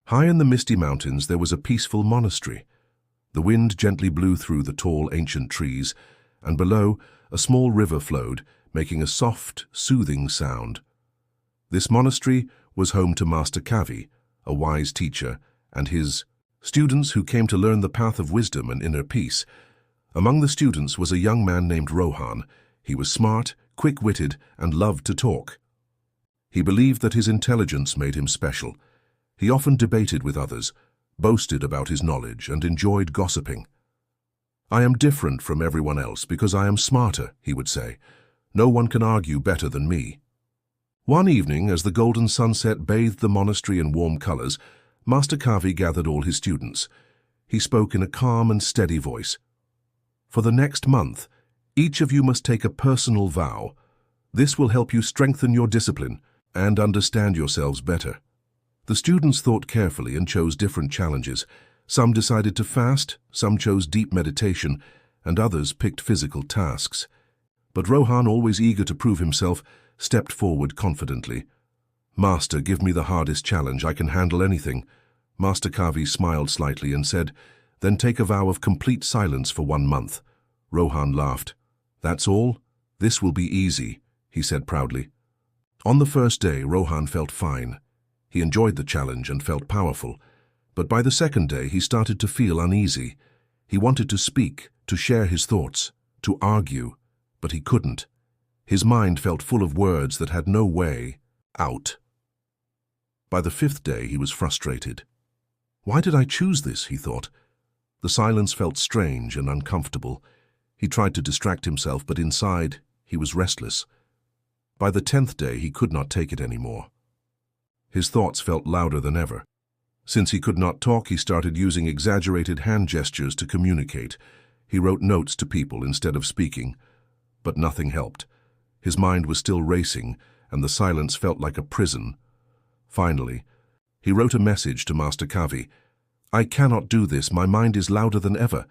High in the misty mountains there was a peaceful monastery. The wind gently blew through the tall ancient trees, and below a small river flowed, making a soft, soothing sound. This monastery was home to Master Kavi, a wise teacher, and his students who came to learn the path of wisdom and inner peace. Among the students was a young man named Rohan. He was smart, quick-witted, and loved to talk. He believed that his intelligence made him special. He often debated with others, boasted about his knowledge, and enjoyed gossiping. "I am different from everyone else because I am smarter," he would say. "No one can argue better than me." One evening, as the golden sunset bathed the monastery in warm colors, Master Kavi gathered all his students. He spoke in a calm and steady voice. "For the next month, each of you must take a personal vow. This will help you strengthen your discipline and understand yourselves better." The students thought carefully and chose different challenges. Some decided to fast, some chose deep meditation, and others picked physical tasks. But Rohan, always eager to prove himself, stepped forward confidently. "Master, give me the hardest challenge. I can handle anything." Master Kavi smiled slightly and said, "Then take a vow of complete silence for 1 month." Rohan laughed. "That's all? This will be easy," he said proudly. On the first day, Rohan felt fine. He enjoyed the challenge and felt powerful. But by the second day, he started to feel uneasy. He wanted to speak, to share his thoughts, to argue, but he couldn't. His mind felt full of words that had no way out. By the 5th day, he was frustrated. "Why did I choose this?" he thought. The silence felt strange and uncomfortable. He tried to distract himself, but inside, he was restless. By the 10th day, he could not take it anymore. His thoughts felt louder than ever. Since he could not talk, he started using exaggerated hand gestures to communicate. He wrote notes to people instead of speaking, but nothing helped. His mind was still racing, and the silence felt like a prison. Finally, he wrote a message to Master Kavi. "I cannot do this. My mind is louder than ever."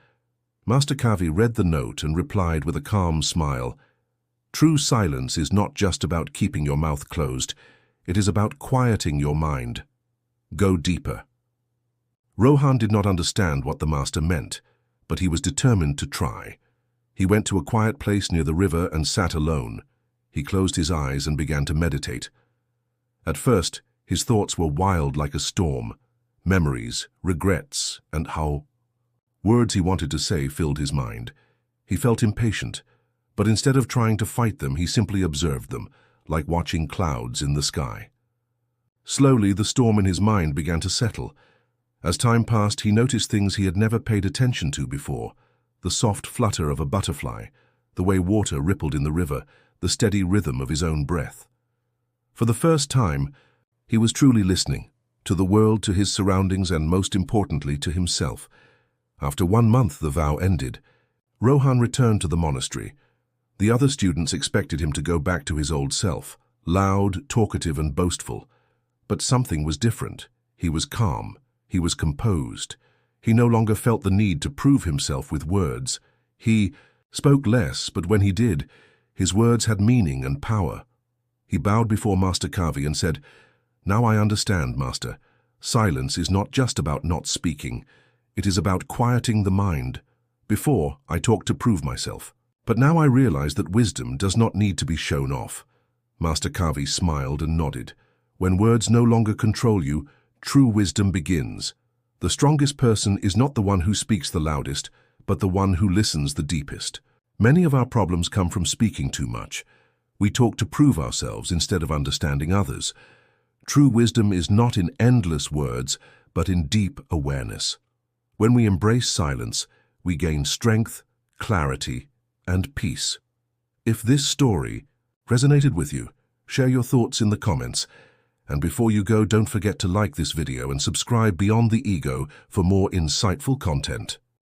Master Kavi read the note and replied with a calm smile. "True silence is not just about keeping your mouth closed. It is about quieting your mind. Go deeper." Rohan did not understand what the master meant, but he was determined to try. He went to a quiet place near the river and sat alone. He closed his eyes and began to meditate. At first, his thoughts were wild like a storm. Memories, regrets, and how words he wanted to say filled his mind. He felt impatient, but instead of trying to fight them, he simply observed them, like watching clouds in the sky. Slowly, the storm in his mind began to settle. As time passed, he noticed things he had never paid attention to before: the soft flutter of a butterfly, the way water rippled in the river, the steady rhythm of his own breath. For the first time, he was truly listening to the world, to his surroundings, and most importantly, to himself. After 1 month, the vow ended. Rohan returned to the monastery. The other students expected him to go back to his old self, loud, talkative, and boastful. But something was different. He was calm. He was composed. He no longer felt the need to prove himself with words. He spoke less, but when he did, his words had meaning and power. He bowed before Master Kavi and said, "Now I understand, Master. Silence is not just about not speaking. It is about quieting the mind. Before, I talked to prove myself. But now I realize that wisdom does not need to be shown off." Master Kavi smiled and nodded. "When words no longer control you, true wisdom begins. The strongest person is not the one who speaks the loudest, but the one who listens the deepest." Many of our problems come from speaking too much. We talk to prove ourselves instead of understanding others. True wisdom is not in endless words, but in deep awareness. When we embrace silence, we gain strength, clarity, and peace. If this story resonated with you, share your thoughts in the comments. And before you go, don't forget to like this video and subscribe Beyond the Ego for more insightful content.